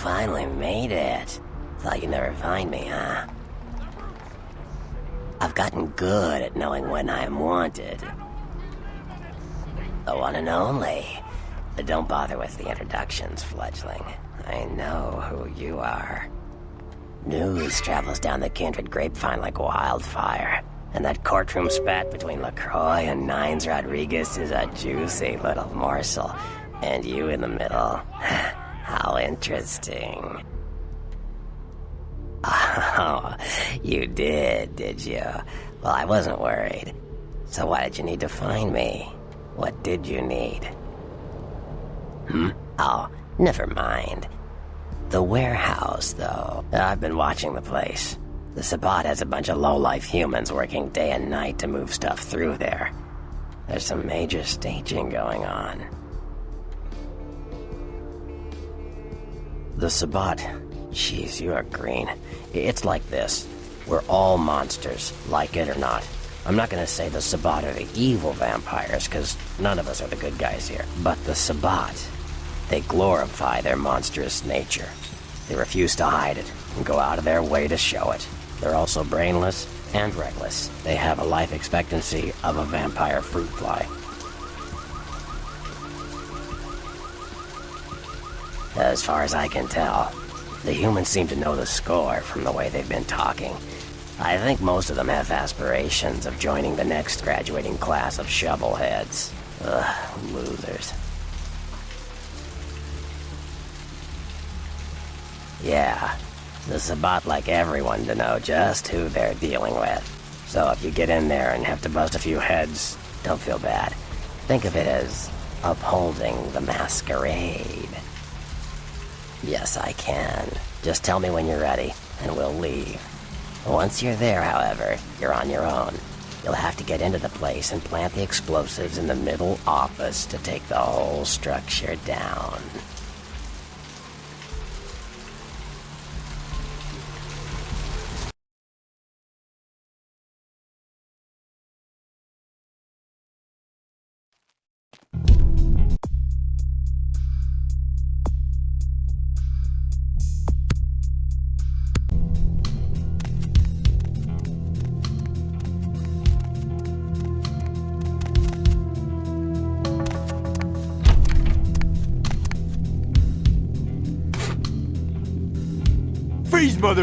finally made it. Thought you'd never find me, huh? I've gotten good at knowing when I am wanted. The one and only. But don't bother with the introductions, fledgling. I know who you are. News travels down the kindred grapevine like wildfire. And that courtroom spat between LaCroix and Nines Rodriguez is a juicy little morsel. And you in the middle. How interesting. Oh, you did you? Well, I wasn't worried. So why did you need to find me? What did you need? Oh, never mind. The warehouse, though. I've been watching the place. The Sabbat has a bunch of low-life humans working day and night to move stuff through there. There's some major staging going on. The Sabbat. Jeez, you are green. It's like this. We're all monsters, like it or not. I'm not gonna say the Sabbat are the evil vampires, because none of us are the good guys here. But the Sabbat, they glorify their monstrous nature. They refuse to hide it, and go out of their way to show it. They're also brainless and reckless. They have a life expectancy of a vampire fruit fly. As far as I can tell, the humans seem to know the score from the way they've been talking. I think most of them have aspirations of joining the next graduating class of shovelheads. Ugh, losers. Yeah, the Sabbat like everyone to know just who they're dealing with. So if you get in there and have to bust a few heads, don't feel bad. Think of it as upholding the Masquerade. Yes, I can. Just tell me when you're ready, and we'll leave. Once you're there, however, you're on your own. You'll have to get into the place and plant the explosives in the middle office to take the whole structure down. Freeze, mother...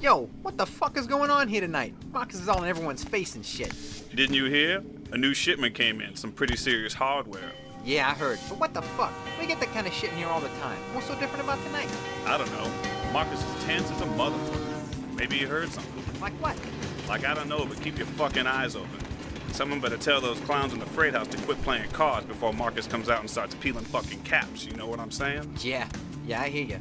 Yo, what the fuck is going on here tonight? Marcus is all in everyone's face and shit. Didn't you hear? A new shipment came in, some pretty serious hardware. Yeah, I heard. But what the fuck? We get that kind of shit in here all the time. What's so different about tonight? I don't know. Marcus is tense as a motherfucker. Maybe he heard something. Like what? Like, I don't know, but keep your fucking eyes open. Someone better tell those clowns in the freight house to quit playing cards before Marcus comes out and starts peeling fucking caps, you know what I'm saying? Yeah, I hear ya.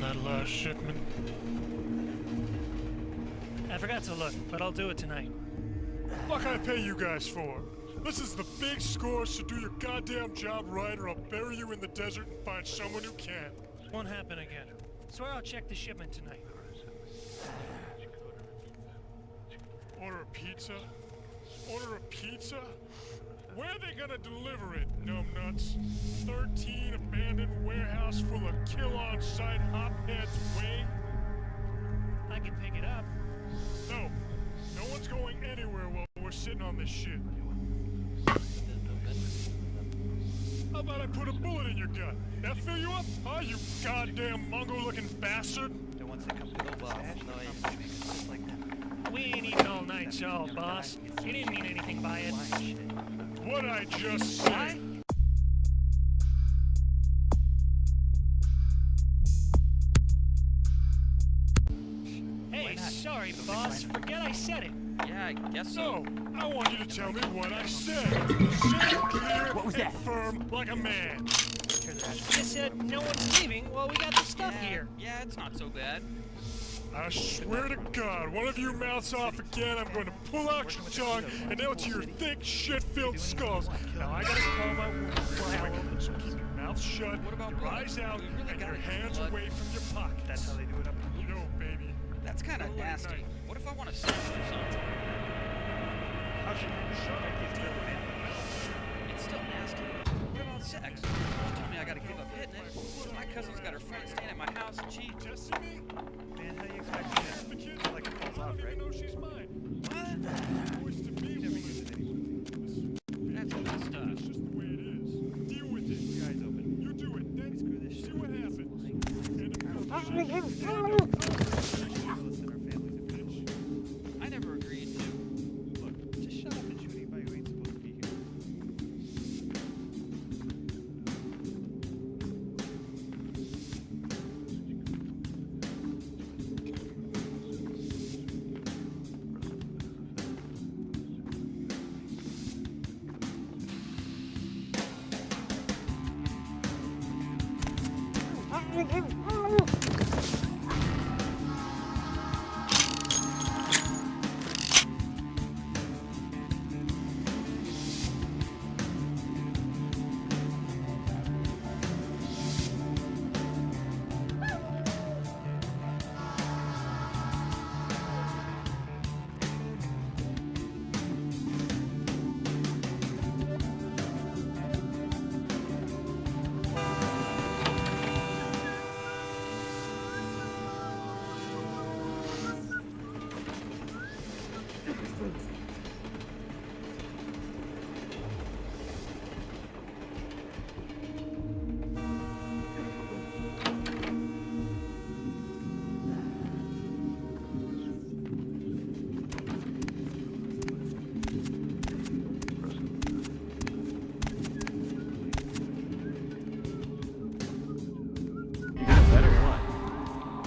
on that last shipment? I forgot to look, but I'll do it tonight. What can I pay you guys for? This is the big score, so do your goddamn job right or I'll bury you in the desert and find someone who can. Won't happen again. Swear I'll check the shipment tonight. Order a pizza? Order a pizza? Where are they gonna deliver it, numbnuts? 13 abandoned warehouse full of kill-on-site hopheads way? I can pick it up. No. No one's going anywhere while we're sitting on this shit. How about I put a bullet in your gut? That fill you up? Huh, you goddamn Mongo-looking bastard? We ain't eating all night, so, boss. You didn't mean anything by it. What I just said. Hey, sorry, boss. Forget I said it. Yeah, I guess so. No, I want you to tell me what I said. Say it clear and firm like a man. You said no one's leaving. Well, we got the stuff here. Yeah, it's not so bad. I swear to God, one of you mouths off again, I'm going to pull out your tongue and nail it to your thick, shit-filled skulls. Now I gotta call my woman quick, so keep your mouth shut, What about your blood? eyes out, We really and your gotta get hands blood. away from your pockets. That's how they do it up You know, baby. That's kind of Late nasty. night. What if I want to sex or something? It's still nasty. What about sex? You told me I gotta give up hitting it. My cousin's got her friend staying at my house and she... Testing me? Man, how do you expect me to? The kid, Like it falls I off, don't right? even know she's mine. What? Voice to me, woman. That's messed up. It's just the way it is. Deal with it. Your eyes open. You do it, then Screw this see shit. what happens. And if Listen, our families a bitch. I never agreed to. Look, just shut up and shoot anybody who ain't supposed to be here.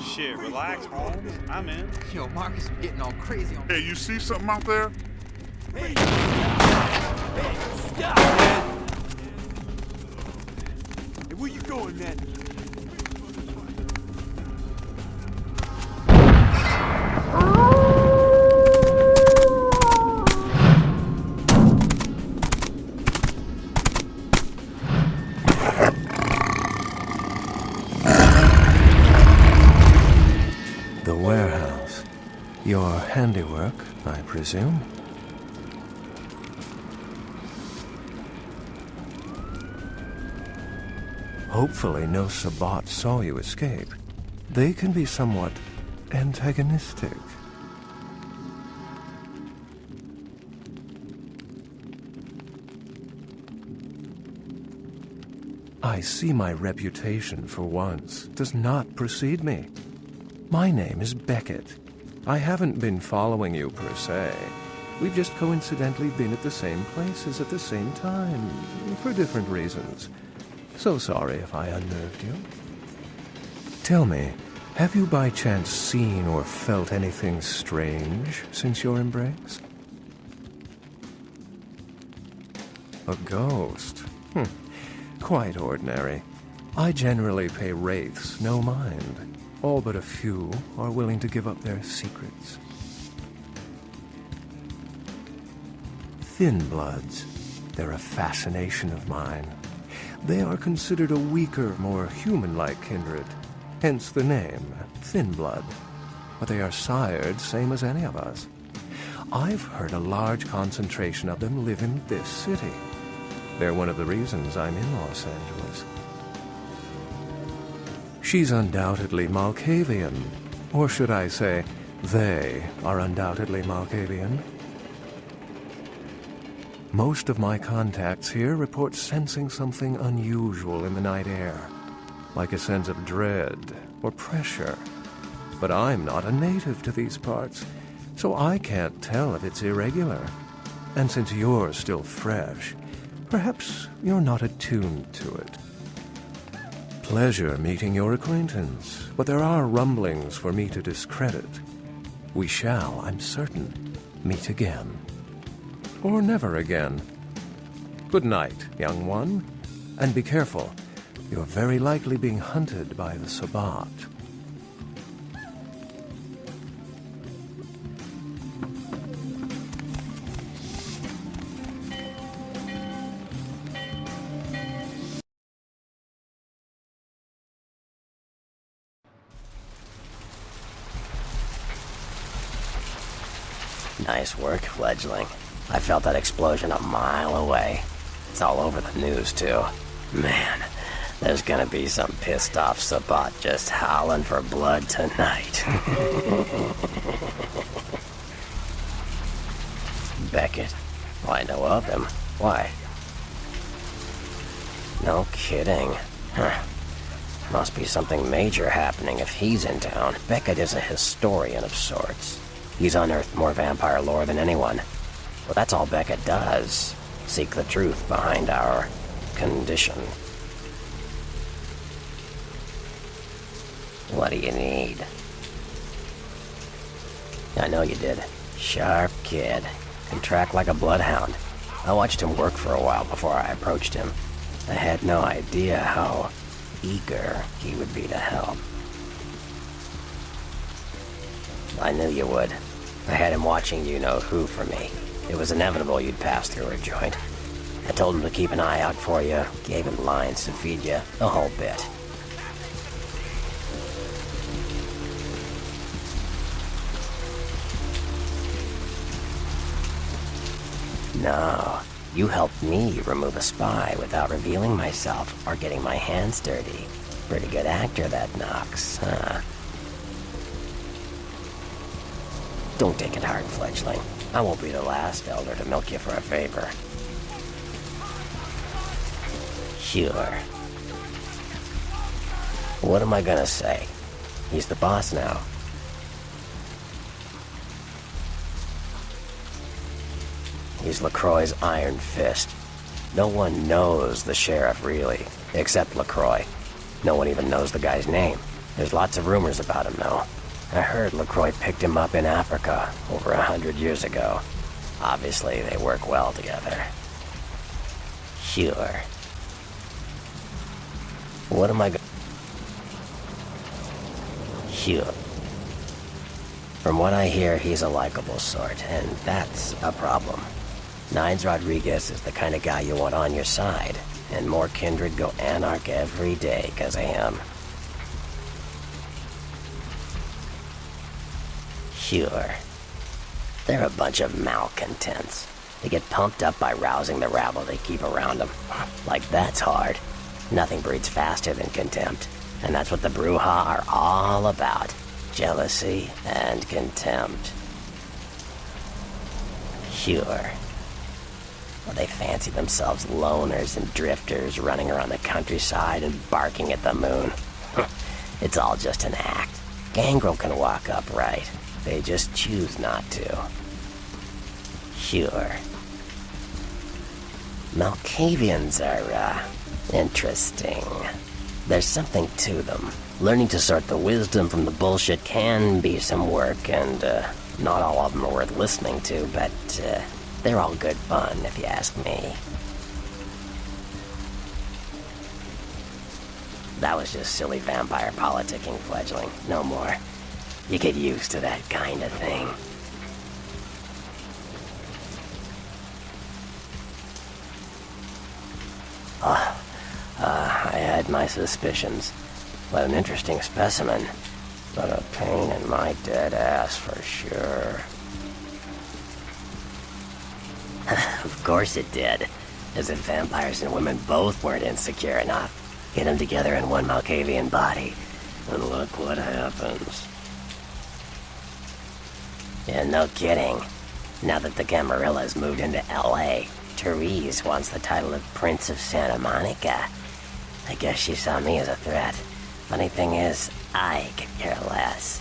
Shit, relax, Holmes. I'm in. Yo, Marcus is getting all crazy on me. Hey, you see something out there? Stop, man! Hey, where you going, man? The warehouse. Your handiwork, I presume? Hopefully no Sabbat saw you escape. They can be somewhat antagonistic. I see my reputation for once does not precede me. My name is Beckett. I haven't been following you per se. We've just coincidentally been at the same places at the same time, for different reasons. So sorry if I unnerved you. Tell me, have you by chance seen or felt anything strange since your embrace? A ghost? Quite ordinary. I generally pay wraiths no mind. All but a few are willing to give up their secrets. Thin bloods. They're a fascination of mine. They are considered a weaker, more human-like kindred. Hence the name, Thin Blood. But they are sired same as any of us. I've heard a large concentration of them live in this city. They're one of the reasons I'm in Los Angeles. She's undoubtedly Malkavian. Or should I say, they are undoubtedly Malkavian. Most of my contacts here report sensing something unusual in the night air, like a sense of dread or pressure. But I'm not a native to these parts, so I can't tell if it's irregular. And since you're still fresh, perhaps you're not attuned to it. Pleasure meeting your acquaintance, but there are rumblings for me to discredit. We shall, I'm certain, meet again. Or never again. Good night, young one. And be careful. You're very likely being hunted by the Sabbat. Nice work, fledgling. I felt that explosion a mile away. It's all over the news, too. Man, there's gonna be some pissed off Sabbat just howling for blood tonight. Beckett. Well, I know of him. Why? No kidding. Huh. Must be something major happening if he's in town. Beckett is a historian of sorts. He's unearthed more vampire lore than anyone. Well, that's all Beckett does. Seek the truth behind our condition. What do you need? I know you did. Sharp kid. Can track like a bloodhound. I watched him work for a while before I approached him. I had no idea how eager he would be to help. I knew you would. I had him watching you-know-who for me. It was inevitable you'd pass through her joint. I told him to keep an eye out for you, gave him lines to feed you, the whole bit. No, you helped me remove a spy without revealing myself or getting my hands dirty. Pretty good actor, that Knox, huh? Don't take it hard, fledgling. I won't be the last elder to milk you for a favor. Sure. What am I gonna say? He's the boss now. He's LaCroix's iron fist. No one knows the sheriff, really, except LaCroix. No one even knows the guy's name. There's lots of rumors about him, though. I heard LaCroix picked him up in Africa over 100 years ago. Obviously, they work well together. Sure. What am I go- Sure. From what I hear, he's a likable sort, and that's a problem. Nines Rodriguez is the kind of guy you want on your side, and more kindred go anarch every day because of him. Sure. They're a bunch of malcontents. They get pumped up by rousing the rabble they keep around them. Like that's hard. Nothing breeds faster than contempt. And that's what the Bruja are all about. Jealousy and contempt. Sure. Well, they fancy themselves loners and drifters running around the countryside and barking at the moon. It's all just an act. Gangrel can walk upright. They just choose not to. Sure. Malkavians are, interesting. There's something to them. Learning to sort the wisdom from the bullshit can be some work, and, not all of them are worth listening to, but, they're all good fun, if you ask me. That was just silly vampire politicking, fledgling. No more. You get used to that kind of thing. I had my suspicions. What an interesting specimen. But a pain in my dead ass for sure. Of course it did. As if vampires and women both weren't insecure enough. Get them together in one Malkavian body, and look what happens. Yeah, no kidding. Now that the Camarillas moved into L.A., Therese wants the title of Prince of Santa-Monica. I guess she saw me as a threat. Funny thing is, I could care less.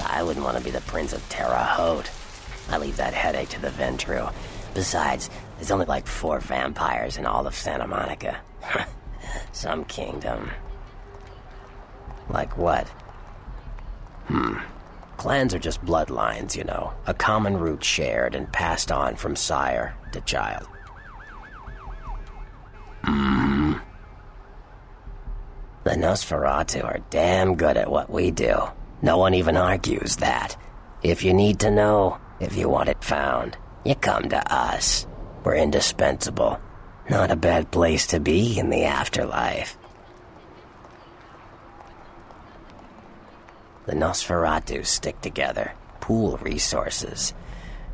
I wouldn't want to be the Prince of Terre Haute. I leave that headache to the Ventru. Besides, there's only like 4 vampires in all of Santa Monica. Some kingdom. Like what? Clans are just bloodlines, you know. A common root shared and passed on from sire to child. The Nosferatu are damn good at what we do. No one even argues that. If you need to know, if you want it found, you come to us. We're indispensable. Not a bad place to be in the afterlife. The Nosferatu stick together, pool resources.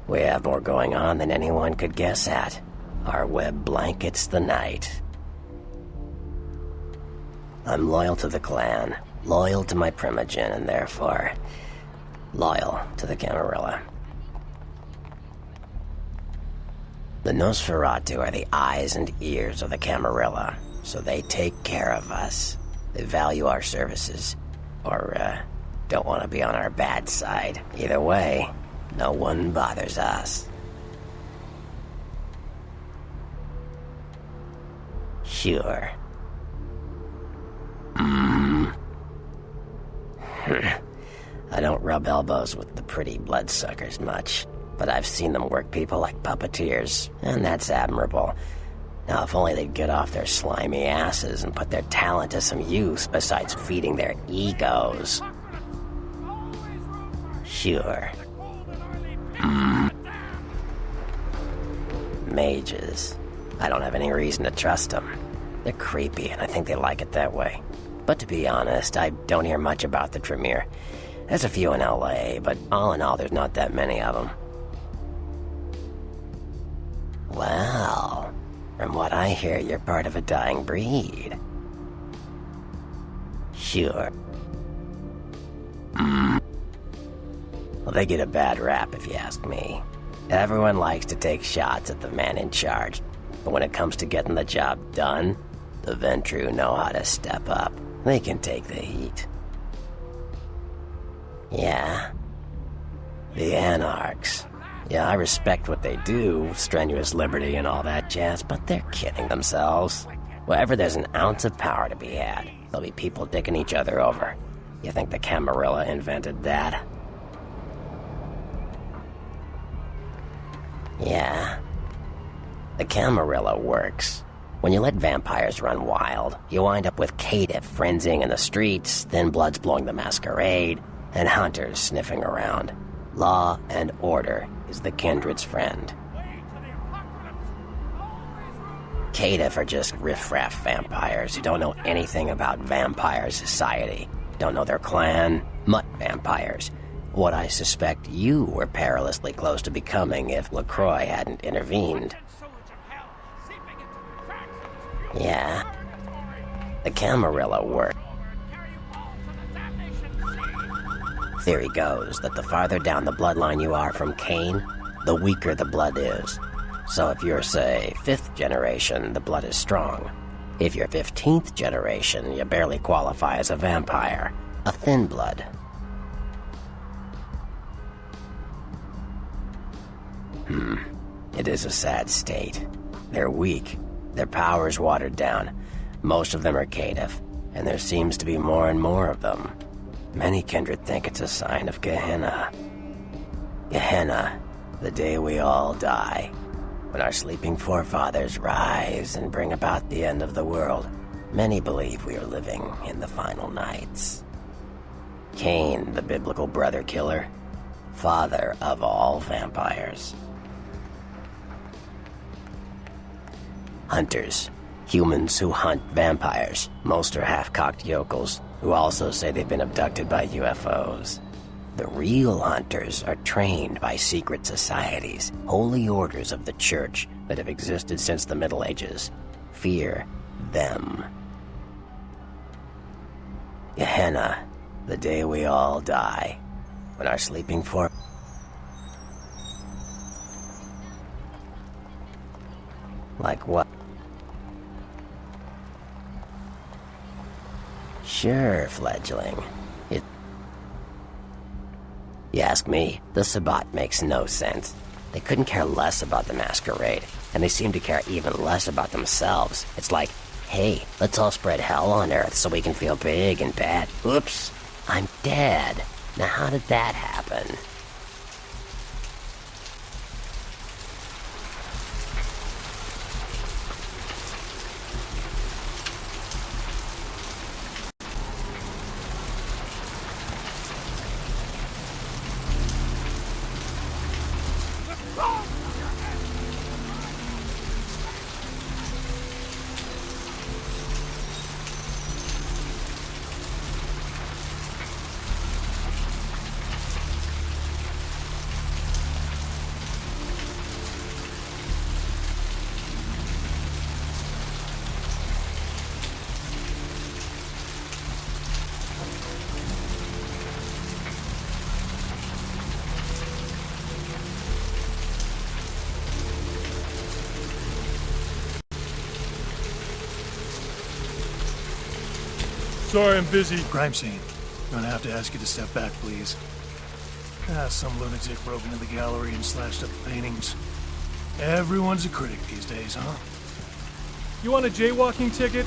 We have more going on than anyone could guess at. Our web blankets the night. I'm loyal to the clan, loyal to my primogen, and therefore loyal to the Camarilla. The Nosferatu are the eyes and ears of the Camarilla, so they take care of us. They value our services, or don't want to be on our bad side. Either way, no one bothers us. Sure. I don't rub elbows with the pretty bloodsuckers much, but I've seen them work people like puppeteers, and that's admirable. Now, if only they'd get off their slimy asses and put their talent to some use besides feeding their egos. Sure. Mages. I don't have any reason to trust them. They're creepy, and I think they like it that way. But to be honest, I don't hear much about the Tremere. There's a few in L.A., but all in all, there's not that many of them. Well, from what I hear, you're part of a dying breed. Sure. Well, they get a bad rap, if you ask me. Everyone likes to take shots at the man in charge, but when it comes to getting the job done, the Ventru know how to step up. They can take the heat. Yeah. The Anarchs. Yeah, I respect what they do, strenuous liberty and all that jazz, but they're kidding themselves. Wherever there's an ounce of power to be had, there'll be people dicking each other over. You think the Camarilla invented that? Yeah. The Camarilla works. When you let vampires run wild, you wind up with caitiff frenzying in the streets, thin bloods blowing the Masquerade, and hunters sniffing around. Law and order is the kindred's friend. Caitiff are just riffraff vampires who don't know anything about vampire society. Don't know their clan, mutt vampires. What I suspect you were perilously close to becoming if LaCroix hadn't intervened. Yeah. The Camarilla work. Theory goes that the farther down the bloodline you are from Cain, the weaker the blood is. So if you're, say, 5th generation, the blood is strong. If you're 15th generation, you barely qualify as a vampire. A thin blood. It is a sad state. They're weak. Their power's watered down. Most of them are caitiff, and there seems to be more and more of them. Many kindred think it's a sign of Gehenna. Gehenna, the day we all die. When our sleeping forefathers rise and bring about the end of the world, many believe we are living in the final nights. Cain, the biblical brother killer, father of all vampires. Hunters, humans who hunt vampires. Most are half-cocked yokels, who also say they've been abducted by UFOs. The real hunters are trained by secret societies, holy orders of the church that have existed since the Middle Ages. Fear them. Gehenna, the day we all die. When our sleeping Like what? Sure, fledgling. You ask me, the Sabbat makes no sense. They couldn't care less about the Masquerade, and they seem to care even less about themselves. It's like, hey, let's all spread hell on Earth so we can feel big and bad. Oops, I'm dead. Now how did that happen? Sorry, I'm busy. Crime scene. Gonna have to ask you to step back, please. Some lunatic broke into the gallery and slashed up the paintings. Everyone's a critic these days, huh? You want a jaywalking ticket?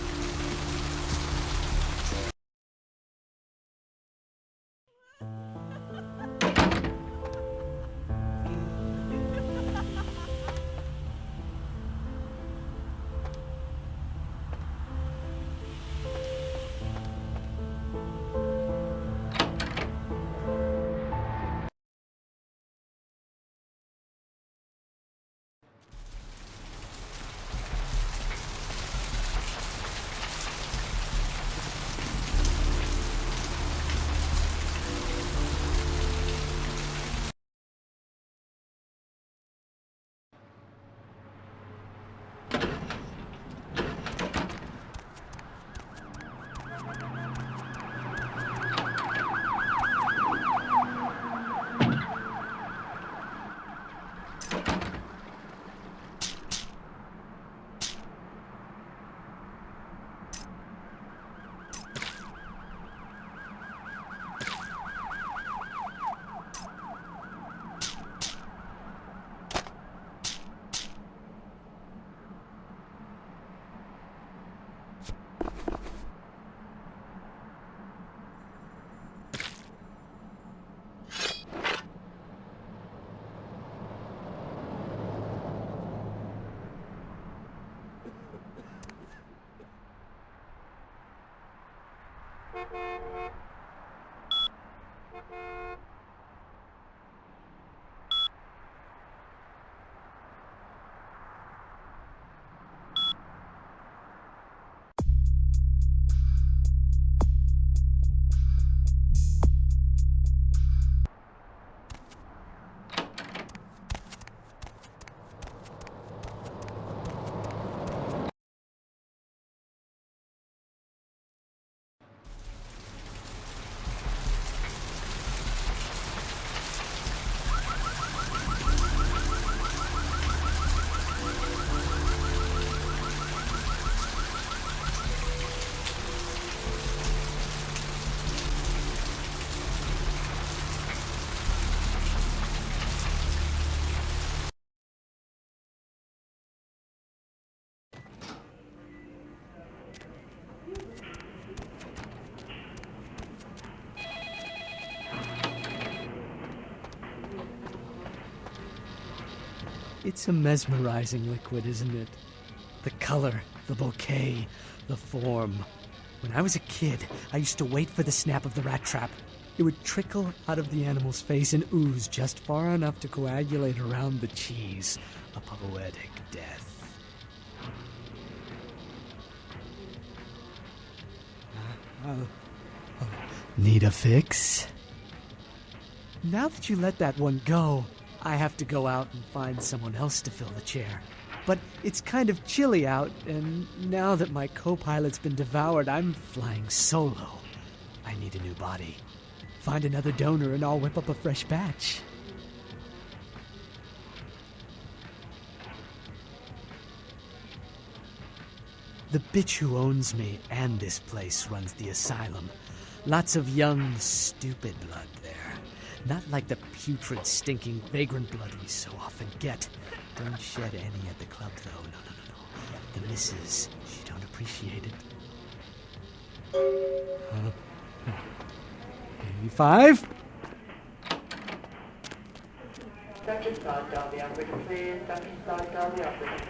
It's a mesmerizing liquid, isn't it? The color, the bouquet, the form. When I was a kid, I used to wait for the snap of the rat trap. It would trickle out of the animal's face and ooze just far enough to coagulate around the cheese. A poetic death. Need a fix? Now that you let that one go, I have to go out and find someone else to fill the chair. But it's kind of chilly out, and now that my co-pilot's been devoured, I'm flying solo. I need a new body. Find another donor and I'll whip up a fresh batch. The bitch who owns me and this place runs the asylum. Lots of young, stupid blood there. Not like the putrid, stinking, vagrant blood we so often get. Don't shed any at the club, though. No. The missus, she don't appreciate it. 85? Dr. Sklad, Derby operator, please. Dr. Sklad, Derby operator.